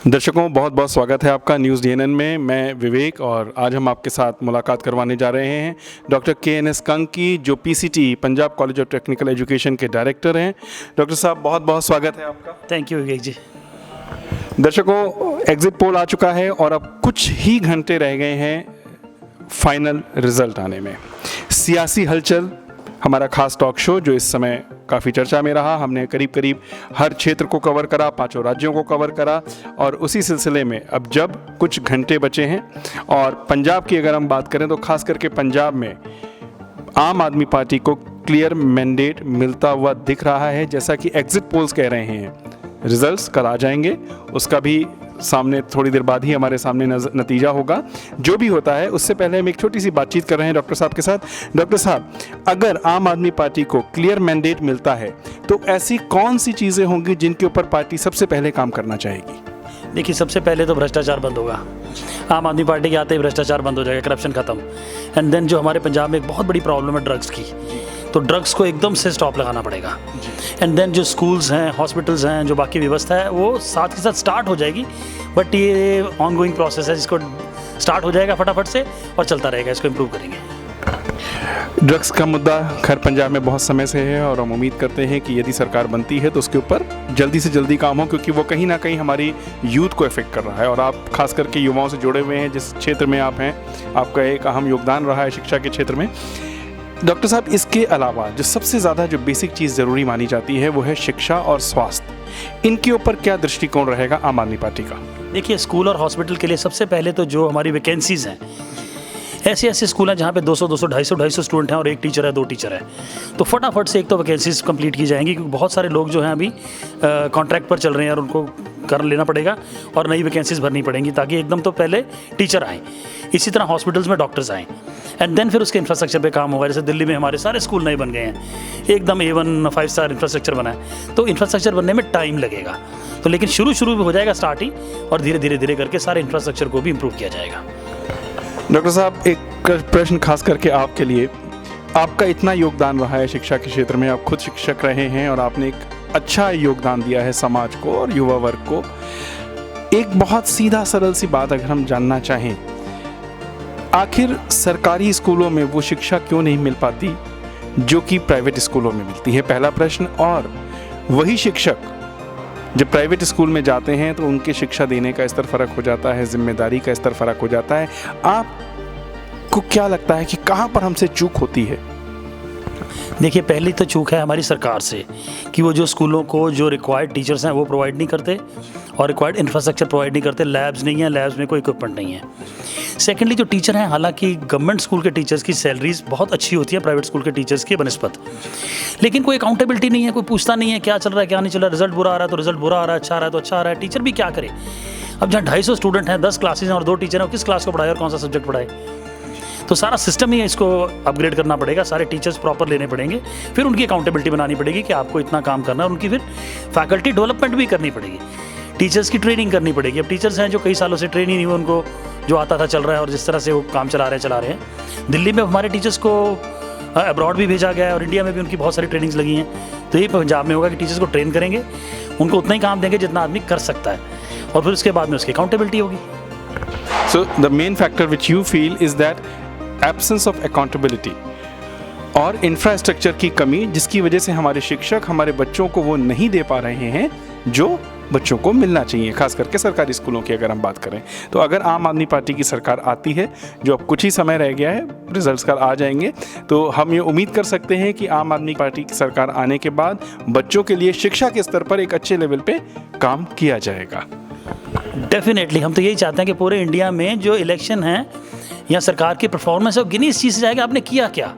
दर्शकों बहुत बहुत स्वागत है आपका न्यूज़ डीएनएन में। मैं विवेक और आज हम आपके साथ मुलाकात करवाने जा रहे हैं डॉक्टर KNS कंग की, जो PCT Punjab college of technical education के डायरेक्टर हैं। डॉक्टर साहब बहुत बहुत स्वागत है आपका। थैंक यू विवेक जी। दर्शकों, एग्जिट पोल आ चुका है और अब कुछ ही घंटे रह गए हैं फाइनल रिजल्ट आने में। सियासी हलचल, हमारा खास टॉक शो जो इस समय काफ़ी चर्चा में रहा, हमने करीब करीब हर क्षेत्र को कवर करा, 5 राज्यों को कवर करा और उसी सिलसिले में अब जब कुछ घंटे बचे हैं और पंजाब की अगर हम बात करें तो खास करके पंजाब में आम आदमी पार्टी को क्लियर मैंडेट मिलता हुआ दिख रहा है, जैसा कि एग्जिट पोल्स कह रहे हैं। रिजल्ट्स कल आ जाएंगे, उसका भी सामने थोड़ी देर बाद ही हमारे सामने नतीजा होगा। जो भी होता है उससे पहले हम एक छोटी सी बातचीत कर रहे हैं डॉक्टर साहब के साथ। डॉक्टर साहब, अगर आम आदमी पार्टी को क्लियर मैंडेट मिलता है तो ऐसी कौन सी चीज़ें होंगी जिनके ऊपर पार्टी सबसे पहले काम करना चाहेगी? देखिए, सबसे पहले तो भ्रष्टाचार बंद होगा। आम आदमी पार्टी के आते ही भ्रष्टाचार बंद हो जाएगा, करप्शन खत्म। एंड देन जो हमारे पंजाब में एक बहुत बड़ी प्रॉब्लम है ड्रग्स की, तो ड्रग्स को एकदम से स्टॉप लगाना पड़ेगा। एंड देन जो स्कूल्स हैं, हॉस्पिटल्स हैं, जो बाकी व्यवस्था है वो साथ के साथ स्टार्ट हो जाएगी। बट ये ऑन गोइंग प्रोसेस है, जिसको स्टार्ट हो जाएगा फटाफट से और चलता रहेगा, इसको इम्प्रूव करेंगे। ड्रग्स का मुद्दा खैर पंजाब में बहुत समय से है और हम उम्मीद करते हैं कि यदि सरकार बनती है तो उसके ऊपर जल्दी से जल्दी काम हो, क्योंकि वो कहीं ना कहीं हमारी यूथ को इफेक्ट कर रहा है और आप खास करके युवाओं से जुड़े हुए हैं। जिस क्षेत्र में आप हैं, आपका एक अहम योगदान रहा है शिक्षा के क्षेत्र में। डॉक्टर साहब, इसके अलावा जो सबसे ज़्यादा जो बेसिक चीज़ ज़रूरी मानी जाती है वो है शिक्षा और स्वास्थ्य। इनके ऊपर क्या दृष्टिकोण रहेगा आम आदमी पार्टी का? देखिए, स्कूल और हॉस्पिटल के लिए सबसे पहले तो जो हमारी वैकेंसीज़ हैं, ऐसे ऐसे स्कूल हैं जहाँ पे 200 250 स्टूडेंट हैं और 1 टीचर है, 2 टीचर है, तो फटाफट से एक तो वैकेंसीज कंप्लीट की जाएंगी, क्योंकि बहुत सारे लोग जो हैं अभी कॉन्ट्रैक्ट पर चल रहे हैं और उनको कर लेना पड़ेगा और नई वैकेंसीज भरनी पड़ेंगी, ताकि एकदम तो पहले टीचर आएँ। इसी तरह हॉस्पिटल्स में डॉक्टर्स आएँ एंड देन फिर उसके इंफ्रास्ट्रक्चर पे काम होगा। जैसे दिल्ली में हमारे सारे स्कूल नए बन गए हैं, एकदम A1 5 स्टार इंफ्रास्ट्रक्चर बना है, तो इंफ्रास्ट्रक्चर बनने में टाइम लगेगा, तो लेकिन शुरू में हो जाएगा स्टार्ट ही, और धीरे धीरे करके सारे इंफ्रास्ट्रक्चर को भी इम्प्रूव किया जाएगा। डॉक्टर साहब, एक प्रश्न खास करके आपके लिए। आपका इतना योगदान रहा है शिक्षा के क्षेत्र में, आप खुद शिक्षक रहे हैं और आपने एक अच्छा योगदान दिया है समाज को और युवा वर्ग को। एक बहुत सीधा सरल सी बात अगर हम जानना चाहें, आखिर सरकारी स्कूलों में वो शिक्षा क्यों नहीं मिल पाती जो कि प्राइवेट स्कूलों में मिलती है? पहला प्रश्न। और वही शिक्षक जब प्राइवेट स्कूल में जाते हैं तो उनके शिक्षा देने का स्तर फ़र्क हो जाता है, जिम्मेदारी का स्तर फ़र्क हो जाता है। आपको क्या लगता है कि कहाँ पर हमसे चूक होती है? देखिए, पहली तो चूक है हमारी सरकार से कि वो जो स्कूलों को जो रिक्वायर्ड टीचर्स हैं वो प्रोवाइड नहीं करते और रिक्वायर्ड इंफ्रास्ट्रक्चर प्रोवाइड नहीं करते। लैब्स नहीं है, लैब्स में कोई इक्विपमेंट नहीं है। सेकेंडली, जो टीचर हैं, हालांकि गवर्नमेंट स्कूल के टीचर्स की सैलरीज बहुत अच्छी होती है प्राइवेट स्कूल के टीचर्स की बनस्पत, लेकिन कोई अकाउंटेबिलिटी नहीं है, कोई पूछता नहीं है क्या चल रहा है क्या नहीं चल रहा है। रिजल्ट बुरा आ रहा है तो रिजल्ट बुरा आ रहा है, अच्छा आ रहा है तो अच्छा आ रहा है। टीचर भी क्या करे? अब जहाँ 250 स्टूडेंट हैं, 10 क्लासेज हैं और 2 टीचर हैं, किस क्लास को पढ़ाए और कौन सा सब्जेक्ट पढ़ाए? तो सारा सिस्टम ही है, इसको अपग्रेड करना पड़ेगा, सारे टीचर्स प्रॉपर लेने पड़ेंगे, फिर उनकी अकाउंटेबिलिटी बनानी पड़ेगी कि आपको इतना काम करना है, उनकी फिर फैकल्टी डेवलपमेंट भी करनी पड़ेगी, टीचर्स की ट्रेनिंग करनी पड़ेगी। अब टीचर्स हैं जो कई सालों से ट्रेन ही नहीं हुए, उनको जो आता था चल रहा है और जिस तरह से वो काम चला रहे हैं। दिल्ली में हमारे टीचर्स को अब्रॉड भी भेजा गया है और इंडिया में भी उनकी बहुत सारी ट्रेनिंग्स लगी हैं। तो ये पंजाब में होगा कि टीचर्स को ट्रेन करेंगे, उनको उतना ही काम देंगे जितना आदमी कर सकता है, और फिर उसके बाद में उसकी अकाउंटेबिलिटी होगी। So the main factor which you feel is that absence of accountability और इंफ्रास्ट्रक्चर की कमी, जिसकी वजह से हमारे शिक्षक हमारे बच्चों को वो नहीं दे पा रहे हैं जो बच्चों को मिलना चाहिए, खास करके सरकारी स्कूलों की अगर हम बात करें। तो अगर आम आदमी पार्टी की सरकार आती है, जो अब कुछ ही समय रह गया है, रिजल्ट्स कल आ जाएंगे, तो हम ये उम्मीद कर सकते हैं कि आम आदमी पार्टी की सरकार आने के बाद बच्चों के लिए शिक्षा के स्तर पर एक अच्छे लेवल पे काम किया जाएगा। डेफिनेटली हम तो यही चाहते हैं कि पूरे इंडिया में जो इलेक्शन है या सरकार की परफॉर्मेंस है, वो गिनी इस चीज़ से जाएगा आपने किया क्या।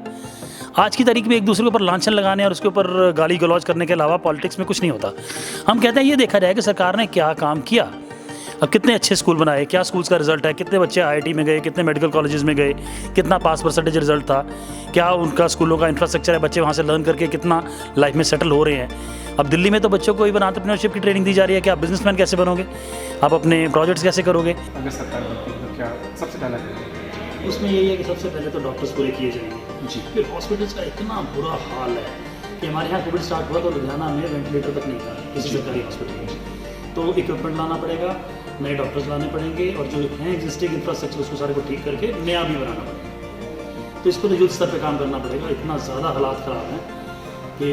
आज की तारीख में एक दूसरे के ऊपर लांछन लगाने और उसके ऊपर गाली गलौज करने के अलावा पॉलिटिक्स में कुछ नहीं होता। हम कहते हैं ये देखा जाए कि सरकार ने क्या काम किया। अब कितने अच्छे स्कूल बनाए, क्या स्कूल्स का रिजल्ट है, कितने बच्चे IIT में गए, कितने मेडिकल कॉलेजेस में गए, कितना पास परसेंटेज रिजल्ट था, क्या उनका स्कूलों का इंफ्रास्ट्रक्चर है, बच्चे वहाँ से लर्न करके कितना लाइफ में सेटल हो रहे हैं। अब दिल्ली में तो बच्चों को इवन एंटरप्रेन्योरशिप की ट्रेनिंग दी जा रही है कि आप बिजनेसमैन कैसे बनोगे, आप अपने प्रोजेक्ट्स कैसे करोगे। अगर सरकार बनती है तो क्या सबसे पहला उसमें यही है कि सबसे पहले तो डॉक्टर्स पूरे किए जाएंगे जी। फिर हॉस्पिटल्स का इतना बुरा हाल है कि हमारे यहाँ कोविड स्टार्ट हुआ तो लुधियाना में वेंटिलेटर तक नहीं था किसी सरकारी हॉस्पिटल में, तो इक्विपमेंट लाना पड़ेगा। नए डॉक्टर्स लाने पड़ेंगे और जो हैं एग्जिस्टिंग इंफ्रास्ट्रक्चर उसको सारे को ठीक करके नया भी बनाना पड़ेगा। तो इस पर युद्ध स्तर पे काम करना पड़ेगा। इतना ज़्यादा हालात ख़राब हैं कि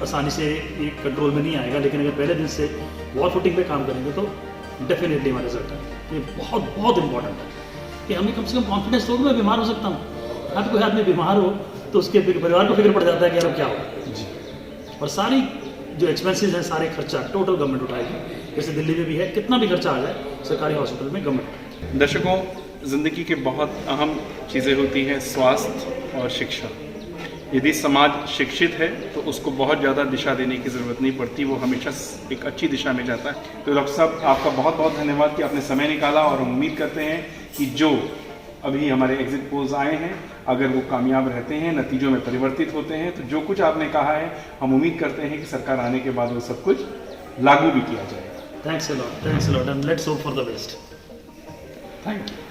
आसानी से ये कंट्रोल में नहीं आएगा, लेकिन अगर पहले दिन से वॉल फुटिंग पे काम करेंगे तो डेफिनेटली हमारा रिजल्ट है। ये बहुत बहुत इंपॉर्टेंट है कि हमें कम से कम कॉन्फिडेंस हो कि मैं बीमार हो सकता हूँ। अब कोई आदमी बीमार हो तो उसके परिवार को फिक्र पड़ जाता है कि यार अब क्या होगा, और सारी जो एक्सपेंसेस हैं सारे खर्चा टोटल गवर्नमेंट उठाएगी। जैसे दिल्ली में भी है, कितना भी खर्चा आ जाए सरकारी हॉस्पिटल में गवर्नमेंट। दर्शकों, ज़िंदगी की बहुत अहम चीज़ें होती हैं स्वास्थ्य और शिक्षा। यदि समाज शिक्षित है तो उसको बहुत ज़्यादा दिशा देने की ज़रूरत नहीं पड़ती, वो हमेशा एक अच्छी दिशा में जाता है। तो डॉक्टर साहब, आपका बहुत बहुत धन्यवाद कि आपने समय निकाला, और हम उम्मीद करते हैं कि जो अभी हमारे एग्जिट पोल्स आए हैं अगर वो कामयाब रहते हैं, नतीजों में परिवर्तित होते हैं, तो जो कुछ आपने कहा है हम उम्मीद करते हैं कि सरकार आने के बाद वो सब कुछ लागू भी किया जाएगा। Thanks a lot, and let's hope for the best. Thank you.